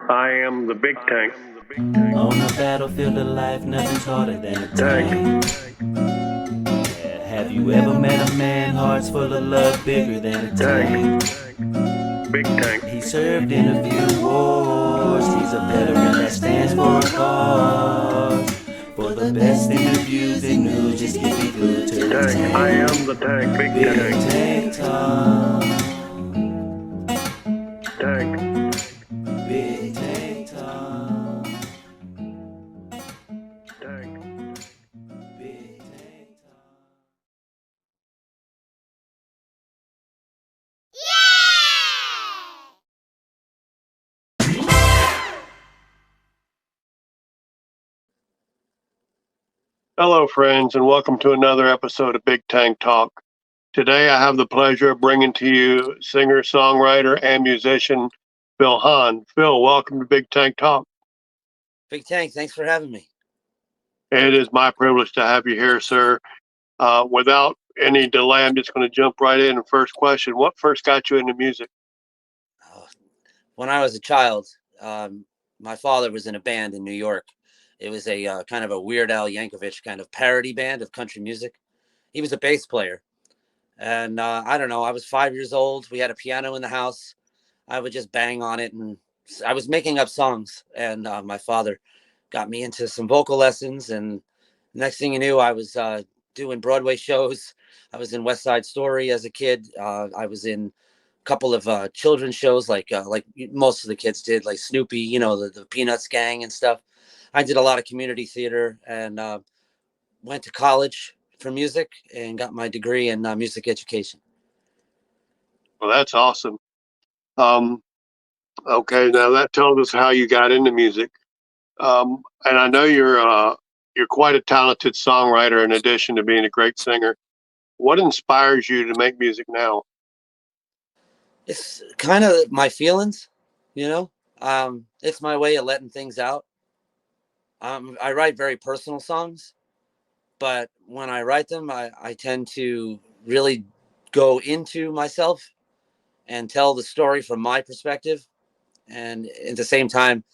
I am the big tank. On the battlefield of life, nothing's harder than a tank. Yeah, have you ever met a man, heart's full of love, bigger than a Tank. tank? Big tank. He served in a few wars, he's a veteran that stands for a cause. For the best interviews and news, just keep it glued to the Tank. I tank. am the tank. Big Big tank. Tank Talk. Tank. Big Tank Talk. Tank. Big Tank Talk. Hello, friends, and welcome to another episode of Big Tank Talk. Today, I have the pleasure of bringing to you singer, songwriter, and musician Phil Hahn. Phil, welcome to Big Tank Talk. Big Tank, thanks for having me. It is my privilege to have you here, sir. Without any delay, I'm just going to jump right in. First question: what first got you into music? When I was a child, my father was in a band in New York. It was a kind of a Weird Al Yankovic kind of parody band of country music. He was a bass player. And I don't know, I was 5 years old. We had a piano in the house. I would just bang on it. And I was making up songs. And my father got me into some vocal lessons. And next thing you knew, I was doing Broadway shows. I was in West Side Story as a kid. I was in a couple of children's shows like most of the kids did, like Snoopy, the Peanuts gang and stuff. I did a lot of community theater and went to college for music and got my degree in music education. Well, that's awesome. Um, okay, now that tells us how you got into music. And I know you're quite a talented songwriter in addition to being a great singer. What inspires you to make music now? It's kind of my feelings, you know. It's my way of letting things out. I write very personal songs, but when I write them, I tend to really go into myself and tell the story from my perspective, and at the same time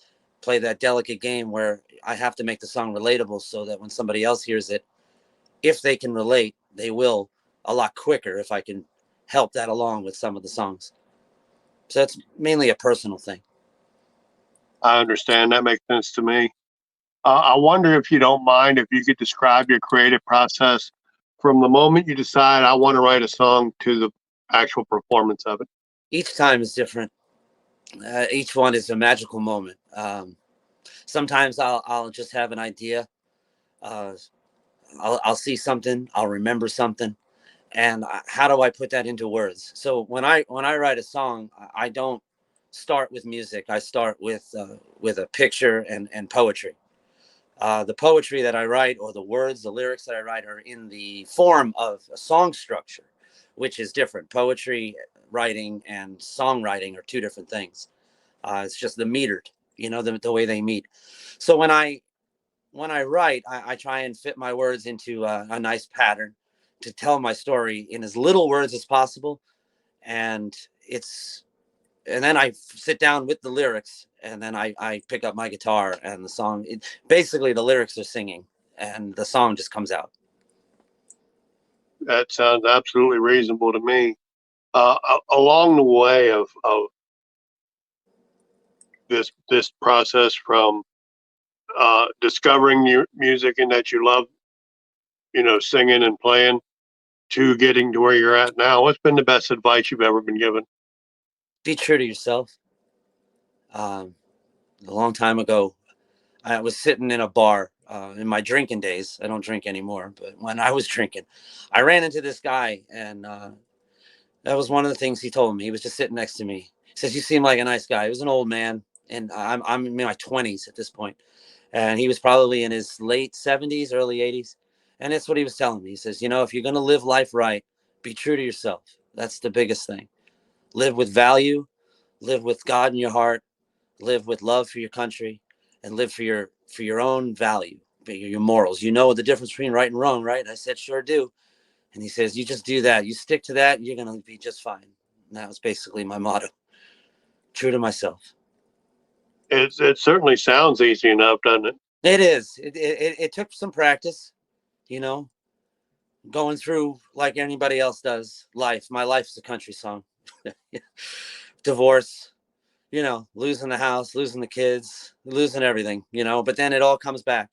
play that delicate game where I have to make the song relatable so that when somebody else hears it, if they can relate, they will a lot quicker if I can help that along with some of the songs. So it's mainly a personal thing. I understand. That makes sense to me. I wonder if you don't mind if you could describe your creative process from the moment you decide I want to write a song to the actual performance of it. Each time is different. Each one is a magical moment. Sometimes I'll just have an idea. Uh, I'll see something. I'll remember something. And how do I put that into words? So when I write a song, I don't start with music. I start with a picture and poetry. The poetry that I write, or the words, the lyrics that I write, are in the form of a song structure, which is different. Poetry writing and songwriting are two different things. It's just the metered, the way they meet. So when I write, I try and fit my words into a nice pattern to tell my story in as little words as possible. And it's and then I sit down with the lyrics, and then I pick up my guitar and the song. Basically, the lyrics are singing, and the song just comes out. That sounds absolutely reasonable to me. Along the way of this process from discovering your music and that you love, singing and playing to getting to where you're at now, what's been the best advice you've ever been given? Be true to yourself. Um, a long time ago, I was sitting in a bar in my drinking days. I don't drink anymore, but when I was drinking, I ran into this guy, and that was one of the things he told me. He was just sitting next to me. He says, "You seem like a nice guy." He was an old man, and I'm in my 20s at this point, and he was probably in his late 70s, early 80s, and that's what he was telling me. He says, if you're gonna live life right, be true to yourself. That's the biggest thing. Live with value, live with God in your heart, live with love for your country, and live for your own value, your morals. You know the difference between right and wrong, right? I said, sure do. And he says, you just do that. You stick to that, you're going to be just fine. And that was basically my motto. True to myself. It certainly sounds easy enough, doesn't it? It is. It took some practice, you know, going through like anybody else does life. My life is a country song. Divorce, you know, losing the house, losing the kids, losing everything, you know, but then it all comes back.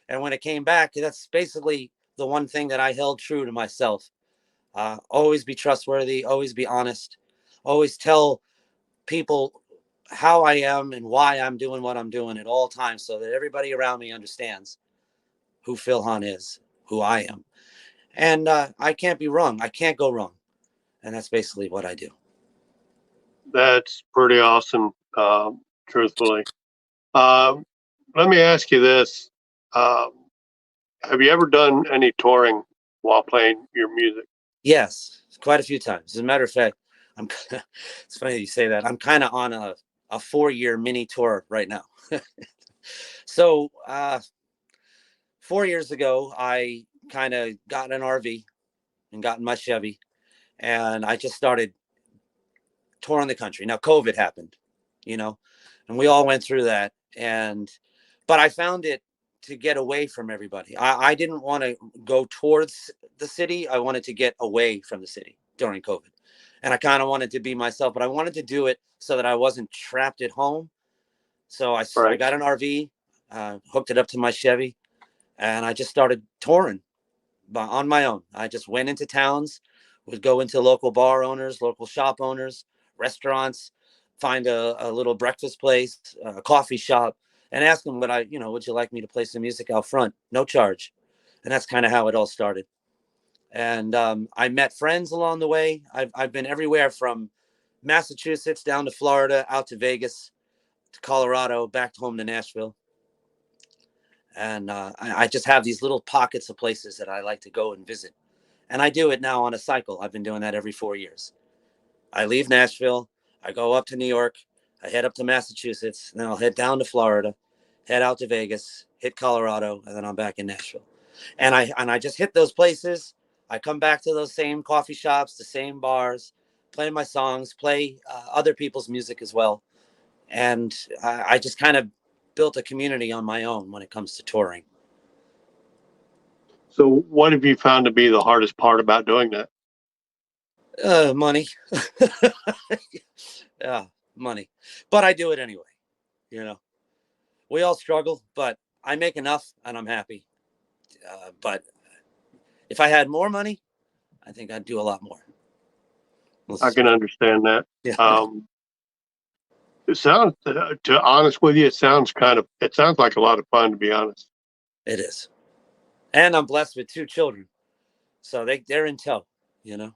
And when it came back, that's basically the one thing that I held true to myself. Always be trustworthy, always be honest, always tell people how I am and why I'm doing what I'm doing at all times so that everybody around me understands who Phil Hahn is, who I am. And I can't be wrong. I can't go wrong. And that's basically what I do. That's pretty awesome, truthfully. Um, Let me ask you this. Um, have you ever done any touring while playing your music? Yes, quite a few times. As a matter of fact, I'm it's funny that you say that. I'm kind of on a 4-year mini tour right now. So 4 years ago, I kind of got an RV and got in my Chevy, and I just started touring the country. Now COVID happened, you know, and we all went through that. But I found it to get away from everybody. I didn't want to go towards the city. I wanted to get away from the city during COVID. And I kind of wanted to be myself, but I wanted to do it so that I wasn't trapped at home. So I Right. got an RV, hooked it up to my Chevy, and I just started touring on my own. I just went into towns, would go into local bar owners, local shop owners, restaurants, find a little breakfast place, a coffee shop, and ask them, would you like me to play some music out front? No charge. And that's kind of how it all started. And I met friends along the way. I've been everywhere from Massachusetts down to Florida, out to Vegas, to Colorado, back home to Nashville. And I just have these little pockets of places that I like to go and visit. And I do it now on a cycle. I've been doing that every 4 years. I leave Nashville, I go up to New York, I head up to Massachusetts, and then I'll head down to Florida, head out to Vegas, hit Colorado, and then I'm back in Nashville. And I just hit those places. I come back to those same coffee shops, the same bars, play my songs, play other people's music as well. And I just kind of built a community on my own when it comes to touring. So, what have you found to be the hardest part about doing that? Money. Yeah, money. But I do it anyway. You know, we all struggle, but I make enough and I'm happy. But if I had more money, I think I'd do a lot more. I can understand that. Yeah, It sounds, to honest with you, it sounds like a lot of fun, to be honest. it is. And I'm blessed with 2 children. So they're in tow, you know.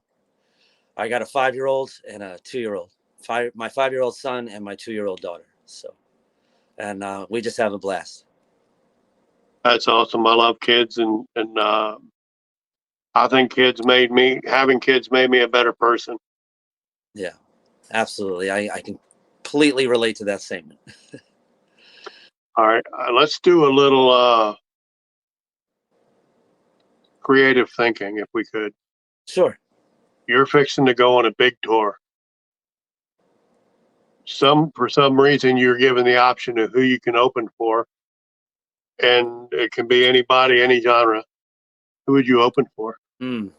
I got a 5-year-old and a 2-year-old. My 5-year-old son and my 2-year-old daughter. So, and we just have a blast. That's awesome. I love kids, and I think having kids made me a better person. Yeah, absolutely. I can completely relate to that statement. All right, let's do a little creative thinking, if we could. Sure. You're fixing to go on a big tour. For some reason, you're given the option of who you can open for, and it can be anybody, any genre. Who would you open for? Mm.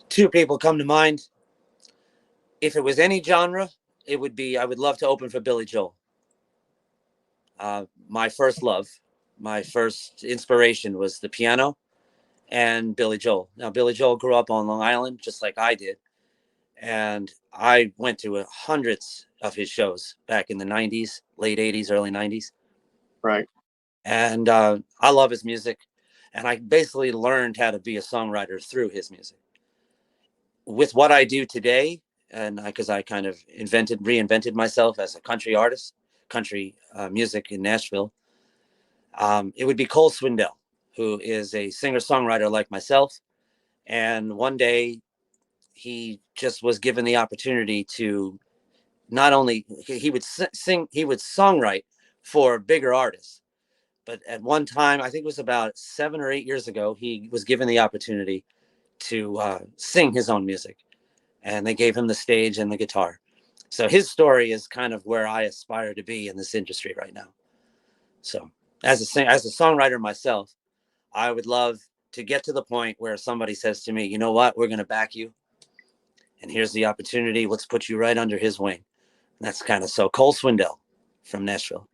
2 people come to mind. If it was any genre, it would be I would love to open for Billy Joel. My first love, my first inspiration was the piano and Billy Joel. Now, Billy Joel grew up on Long Island, just like I did. And I went to hundreds of his shows back in the 90s, late 80s, early 90s. Right. And I love his music. And I basically learned how to be a songwriter through his music. With what I do today, and because I kind of reinvented myself as a country artist, country music in Nashville, it would be Cole Swindell, who is a singer-songwriter like myself. And one day he just was given the opportunity to not only he would sing, he would songwrite for bigger artists. But at one time, I think it was about 7 or 8 years ago, he was given the opportunity to sing his own music. And they gave him the stage and the guitar. So his story is kind of where I aspire to be in this industry right now. So as a songwriter myself, I would love to get to the point where somebody says to me, you know what, we're going to back you. And here's the opportunity. Let's put you right under his wing. And that's kind of so. Cole Swindell from Nashville.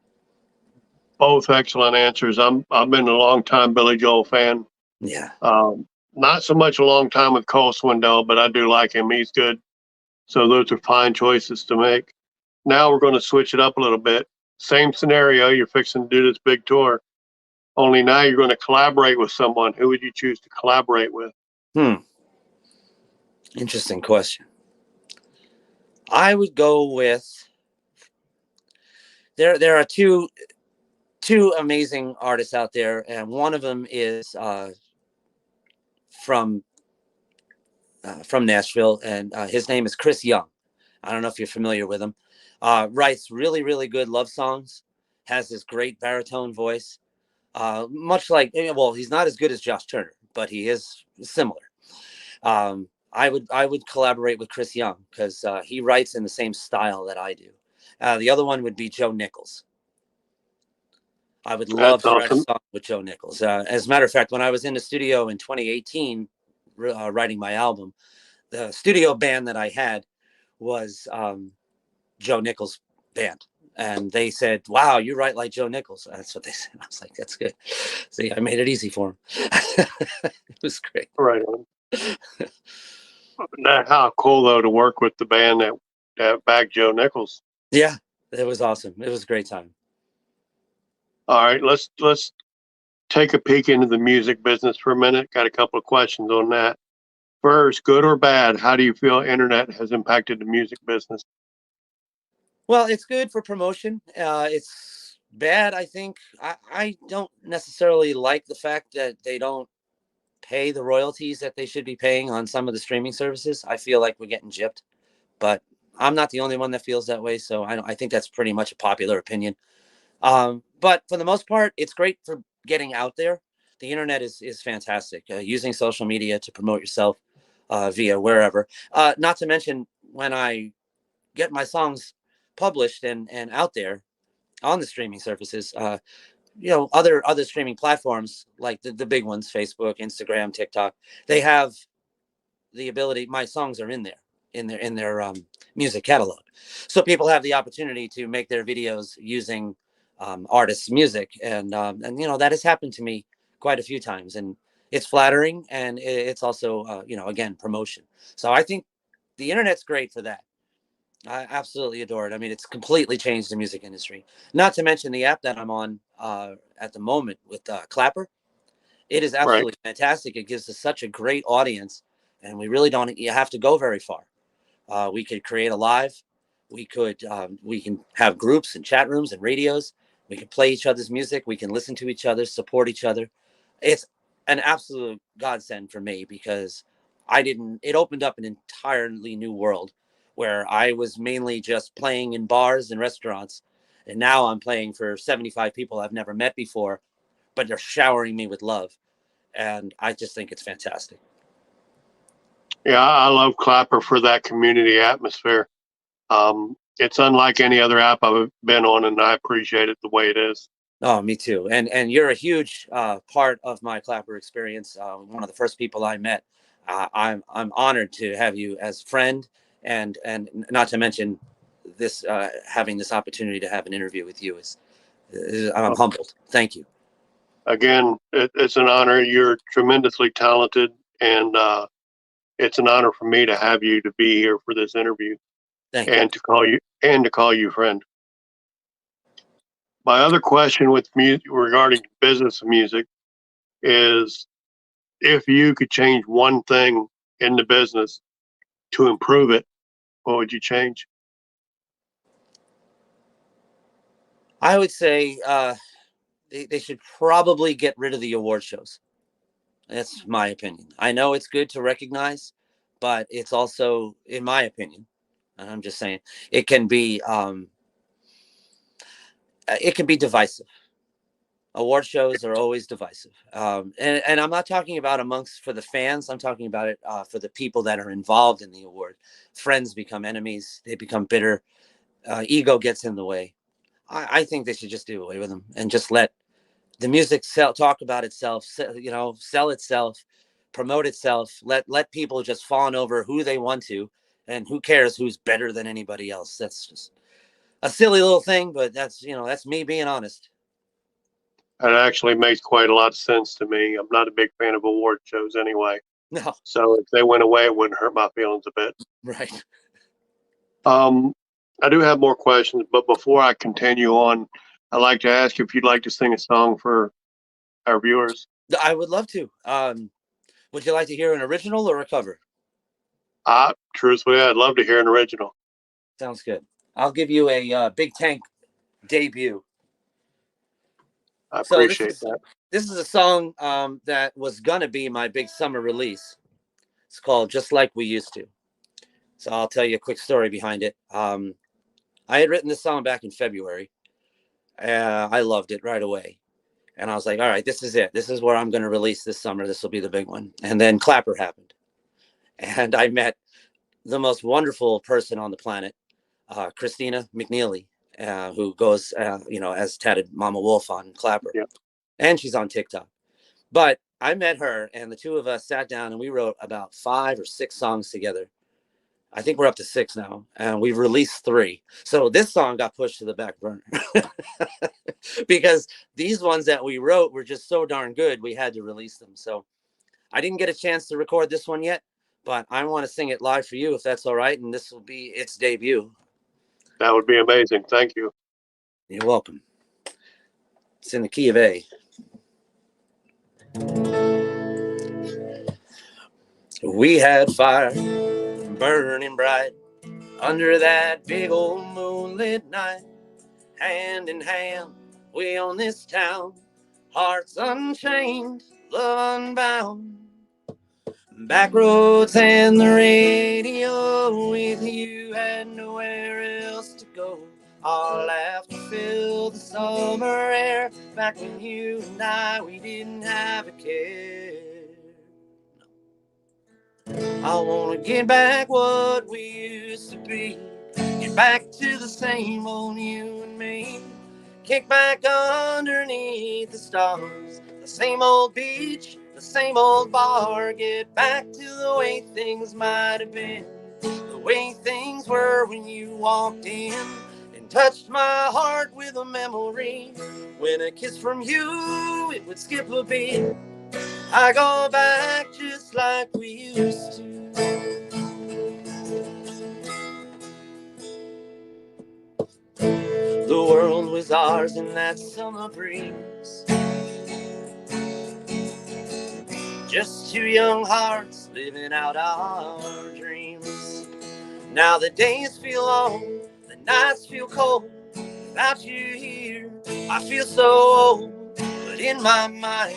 Both excellent answers. I've been a long time Billy Joel fan. Yeah. Not so much a long time with Cole Swindell, but I do like him. He's good. So those are fine choices to make. Now we're going to switch it up a little bit. Same scenario. You're fixing to do this big tour. Only now you're going to collaborate with someone. Who would you choose to collaborate with? Interesting question. I would go with there are two amazing artists out there, and one of them is from Nashville, and his name is Chris Young. I don't know if you're familiar with him. Writes really, really good love songs, has this great baritone voice. Much like, well, he's not as good as Josh Turner, but he is similar. I would collaborate with Chris Young because he writes in the same style that I do. The other one would be Joe Nichols. I would love That's to write a awesome. song with Joe Nichols. As a matter of fact, when I was in the studio in 2018 writing my album, the studio band that I had was Joe Nichols' band. And they said, wow, you write like Joe Nichols. That's what they said. I was like, that's good. See, I made it easy for him. It was great. Right on. Now, how cool though to work with the band that backed Joe Nichols. Yeah, it was awesome. It was a great time. All right, let's take a peek into the music business for a minute. Got a couple of questions on that. First, good or bad, how do you feel internet has impacted the music business? Well, it's good for promotion. It's bad, I think. I don't necessarily like the fact that they don't pay the royalties that they should be paying on some of the streaming services. I feel like we're getting gypped, but I'm not the only one that feels that way. So I think that's pretty much a popular opinion. But for the most part, it's great for getting out there. The internet is fantastic. Using social media to promote yourself via wherever. Not to mention when I get my songs published and out there on the streaming services, other streaming platforms like the big ones, Facebook, Instagram, TikTok, they have the ability. My songs are in there in their music catalog, so people have the opportunity to make their videos using artists' music, and that has happened to me quite a few times, and it's flattering, and it's also again, promotion. So I think the internet's great for that. I absolutely adore it. I mean, it's completely changed the music industry. Not to mention the app that I'm on at the moment with Clapper. It is Right. absolutely fantastic. It gives us such a great audience, and we really don't you have to go very far. We could create a live. We can have groups and chat rooms and radios. We can play each other's music. We can listen to each other, support each other. It's an absolute godsend for me because it opened up an entirely new world where I was mainly just playing in bars and restaurants. And now I'm playing for 75 people I've never met before, but they're showering me with love. And I just think it's fantastic. Yeah, I love Clapper for that community atmosphere. It's unlike any other app I've been on, and I appreciate it the way it is. Oh, me too. And you're a huge part of my Clapper experience. One of the first people I met. I'm honored to have you as a friend, and not to mention this having this opportunity to have an interview with you I'm humbled. Thank you. Again, it's an honor. You're tremendously talented, and it's an honor for me to have you to be here for this interview Thank you. and to call you friend. My other question with music regarding business of music is if you could change one thing in the business to improve it, what would you change? I would say they should probably get rid of the award shows. That's my opinion. I know it's good to recognize, but it's also, in my opinion, and I'm just saying, it can be divisive. Award shows are always divisive. And I'm not talking about amongst for the fans. I'm talking about it for the people that are involved in the award. Friends become enemies. They become bitter. Ego gets in the way. I think they should just do away with them and just let the music talk about itself, sell itself, promote itself. Let people just fawn over who they want to, and who cares who's better than anybody else. That's just a silly little thing, but that's me being honest. It actually makes quite a lot of sense to me. I'm not a big fan of award shows anyway. No, So if they went away, it wouldn't hurt my feelings a bit. right. Um, I do have more questions, but before I continue on, I'd like to ask you if you'd like to sing a song for our viewers. I would love to. Would you like to hear an original or a cover? Truthfully, I'd love to hear an original. Sounds good. I'll give you a Big Tank debut. I So appreciate that. this is a song that was gonna be my big summer release. It's called "Just Like We Used to." So I'll tell you a quick story behind it. I had written this song back in February. I loved it right away, and I was like, "All right, this is it. This is where I'm going to release this summer. This will be the big one." And then Clapper happened, and I met the most wonderful person on the planet, Christina McNeely, who goes, as tatted Mama Wolf on Clapper, Yeah. and she's on TikTok. But I met her, and the two of us sat down and we wrote about 5 or 6 songs together. I think we're up to 6 now, and we've released 3. So this song got pushed to the back burner because these ones that we wrote were just so darn good, we had to release them. So I didn't get a chance to record this one yet, but I want to sing it live for you if that's all right, and this will be its debut. That would be amazing. Thank you. You're welcome. It's in the key of A. We had fire burning bright under that big old moonlit night. Hand in hand, we own this town. Hearts unchained, love unbound. Back roads and the radio, with you had nowhere else to go. Our laughter filled the summer air. Back when you and we didn't have a care. I wanna get back what we used to be. Get back to the same old you and me. Kick back underneath the stars. The same old beach, the same old bar. Get back to the way things might have been. The way things were when you walked in and touched my heart with a memory. When a kiss from you, it would skip a beat. I go back just like we used to. The world was ours in that summer breeze. Just 2 young hearts living out our dreams. Now the days feel long, the nights feel cold. Without you here, I feel so old. But in my mind,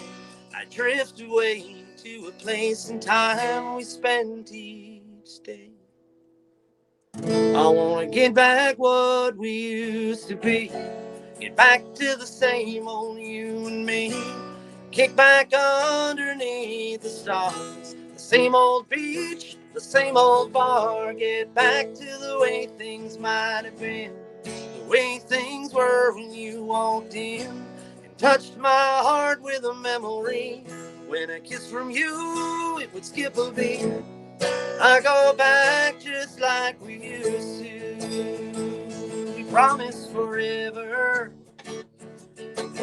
I drift away to a place and time we spent each day. I wanna get back what we used to be. Get back to the same old you and me. Kick back underneath the stars. The same old beach, the same old bar. Get back to the way things might have been. The way things were when you walked in and touched my heart with a memory. When a kiss from you, it would skip a beat. I go back just like we used to. We promised forever,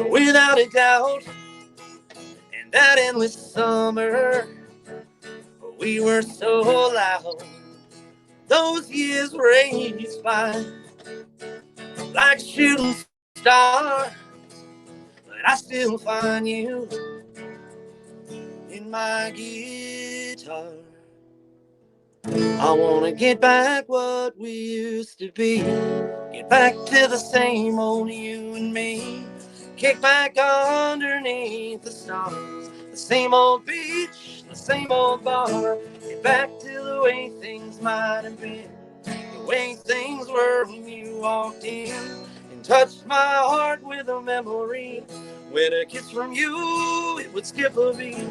without a doubt. And that endless summer, we were so loud. Those years raced by like shooting stars, but I still find you in my guitar. I wanna get back what we used to be. Get back to the same old you and me. Kick back underneath the stars. The same old beach, the same old bar. Get back to the way things might have been. The way things were when you walked in and touched my heart with a memory. When a kiss from you, it would skip a beat.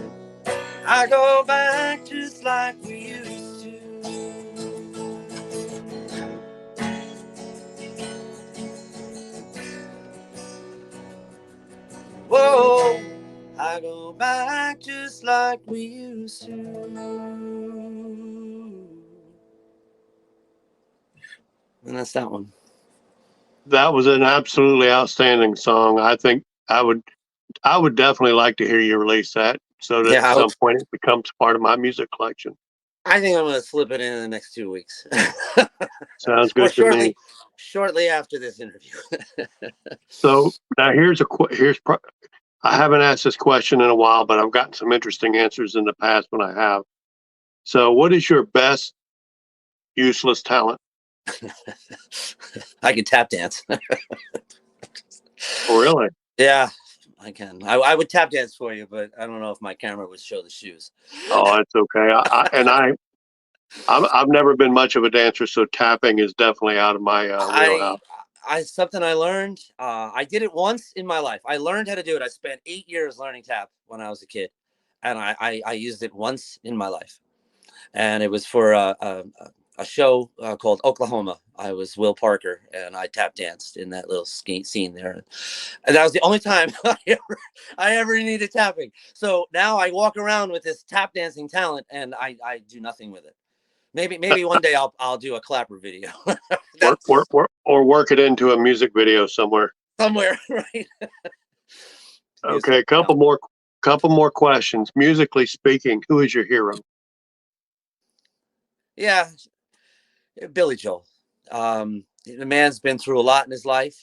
I go back just like we used to. Whoa, I go back just like we used to. And that's that one. That was an absolutely outstanding song. I think I would definitely like to hear you release that so that at Yeah, some point it becomes part of my music collection. I think I'm going to slip it in the next 2 weeks. Sounds Or good to me. shortly after this interview. So now I haven't asked this question in a while, but I've gotten some interesting answers in the past when I have. So what is your best useless talent? I can tap dance. Oh, really? Yeah, I can. I would tap dance for you, but I don't know if my camera would show the shoes. Oh, it's okay. I've never been much of a dancer, so tapping is definitely out of my I wheelhouse. something I learned. I did it once in my life. I learned how to do it. I spent 8 years learning tap when I was a kid, and I used it once in my life, and it was for a show called Oklahoma. I was Will Parker, and I tap danced in that little scene there, and that was the only time I ever needed tapping. So now I walk around with this tap dancing talent, and I do nothing with it. Maybe one day I'll do a clapper video. That's Or work it into a music video somewhere. somewhere, right? Okay, couple more questions. Musically speaking, who is your hero? Yeah, Billy Joel. The man's been through a lot in his life.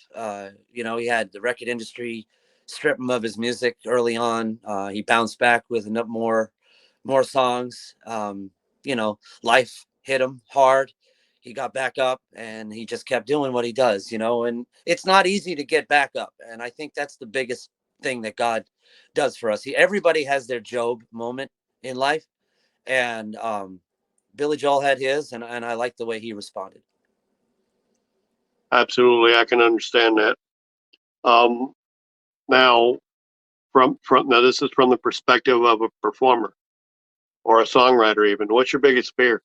He had the record industry strip him of his music early on. He bounced back with more songs. Life hit him hard. He got back up and he just kept doing what he does, and it's not easy to get back up. And I think that's the biggest thing that God does for us. Everybody has their Job moment in life. And Billy Joel had his, and I like the way he responded. Absolutely, I can understand that. Um, now, now this is from the perspective of a performer or a songwriter. Even, what's your biggest fear?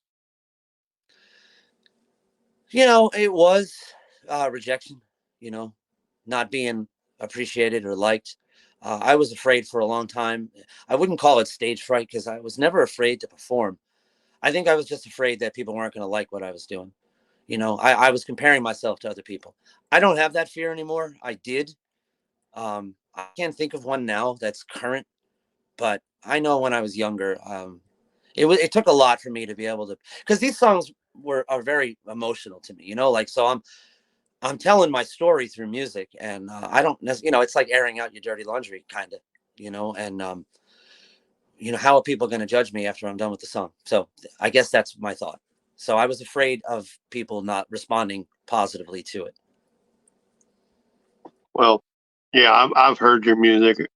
It was rejection, not being appreciated or liked. I was afraid for a long time. I wouldn't call it stage fright because I was never afraid to perform. I think I was just afraid that people weren't going to like what I was doing. I was comparing myself to other people. I don't have that fear anymore. I did. I can't think of one now that's current, but I know when I was younger, it took a lot for me to be able to, because these songs are very emotional to me, so I'm telling my story through music, and I don't it's like airing out your dirty laundry, kind of, and how are people going to judge me after I'm done with the song? So I guess that's my thought. So I was afraid of people not responding positively to it. Well, yeah, I've heard your music.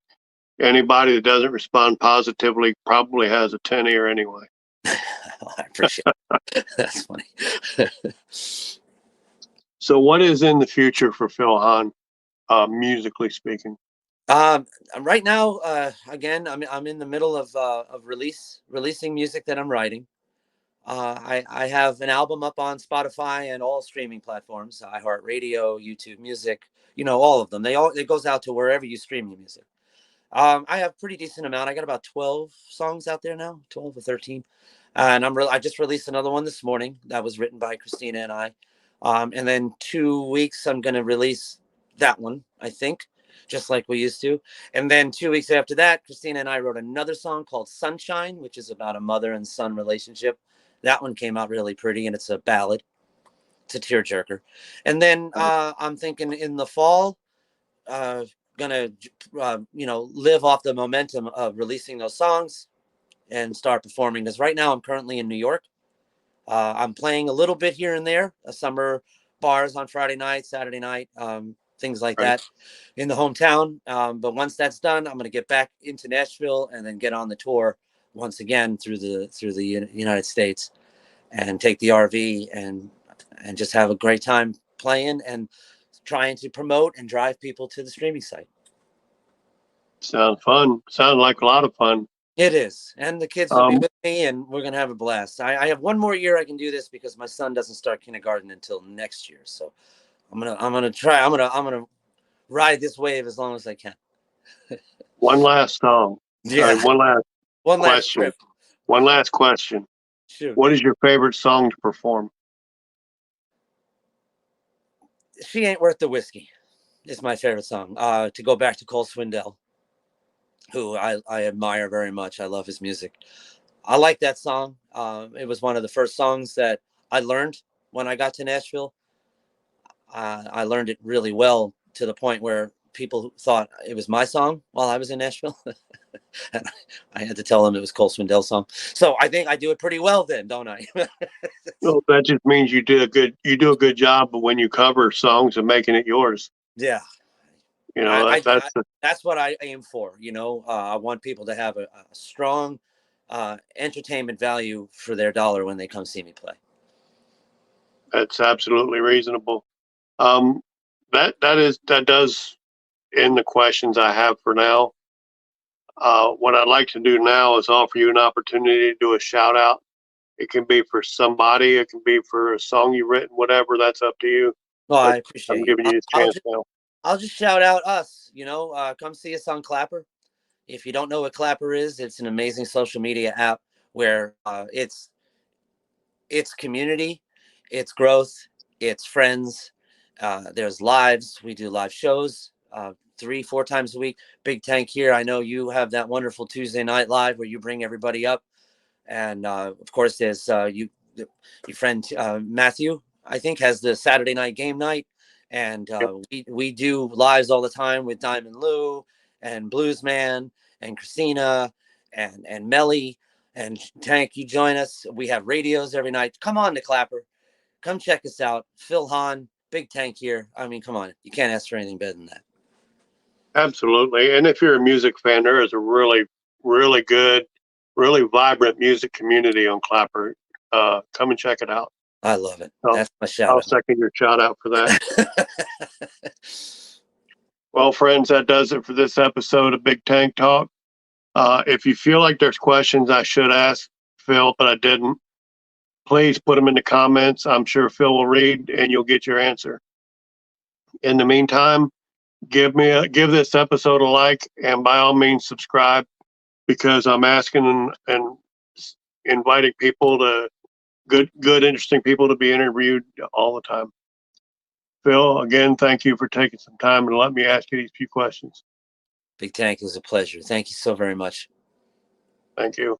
Anybody that doesn't respond positively probably has a 10 ear anyway. I appreciate it. That's funny. So, what is in the future for Phil Hahn, musically speaking? Right now, again, I'm in the middle of releasing music that I'm writing. I have an album up on Spotify and all streaming platforms, iHeartRadio, YouTube Music, all of them. It goes out to wherever you stream your music. I have pretty decent amount. I got about 12 songs out there now, 12 or 13. And I just released another one this morning that was written by Christina and I. And then 2 weeks, I'm going to release that one, I think, just like we used to. And then 2 weeks after that, Christina and I wrote another song called Sunshine, which is about a mother and son relationship. That one came out really pretty, and it's a ballad. It's a tearjerker. And then I'm thinking in the fall, gonna live off the momentum of releasing those songs and start performing, because right now I'm currently in New York. I'm playing a little bit here and there, summer bars on Friday night, Saturday night, things like that in the hometown. But once that's done, I'm going to get back into Nashville and then get on the tour once again through the United States and take the RV and just have a great time playing and trying to promote and drive people to the streaming site. Sounds fun. Sounds like a lot of fun. It is, and the kids will be with me, and we're gonna have a blast. I have one more year I can do this because my son doesn't start kindergarten until next year. So I'm gonna try. I'm gonna ride this wave as long as I can. One last song. Yeah. One last One last question. trip. One last question. Shoot. What is your favorite song to perform? She Ain't Worth the Whiskey is my favorite song. To go back to Cole Swindell, who I admire very much. I love his music. I like that song. It was one of the first songs that I learned when I got to Nashville. I learned it really well to the point where people thought it was my song while I was in Nashville. And I had to tell them it was Cole Swindell's song. So I think I do it pretty well then, don't I? Well, that just means you do a good job of when you cover songs and making it yours. Yeah. You know, that's what I aim for. You know, I want people to have a strong entertainment value for their dollar when they come see me play. that's absolutely reasonable. That does end the questions I have for now. What I'd like to do now is offer you an opportunity to do a shout out. It can be for somebody, it can be for a song you've written, whatever. That's up to you. Well, But I appreciate I'm you. giving you this chance now. I'll just shout out us. You know, come see us on Clapper. If you don't know what Clapper is, it's an amazing social media app where it's community, it's growth, it's friends. There's lives. We do live shows 3-4 times a week. Big Tank here. I know you have that wonderful Tuesday night live where you bring everybody up. And of course, there's your friend Matthew, I think, has the Saturday night game night. And we do lives all the time with Diamond Lou and Bluesman and Christina and Melly and Tank. You join us. We have radios every night. Come on to Clapper. Come check us out. Phil Hahn, Big Tank here. I mean, come on. You can't ask for anything better than that. Absolutely. And if you're a music fan, there is a really, really good, really vibrant music community on Clapper. Come and check it out. I love it. So That's my shout I'll out. second your shout out for that. Well, friends, that does it for this episode of Big Tank Talk. If you feel like there's questions I should ask Phil, but I didn't, please put them in the comments. I'm sure Phil will read and you'll get your answer. In the meantime, give this episode a like, and by all means subscribe, because I'm asking and inviting people to good interesting people to be interviewed all the time. Phil, again, thank you for taking some time and let me ask you these few questions. Big Tank is a pleasure. Thank you so very much. Thank you.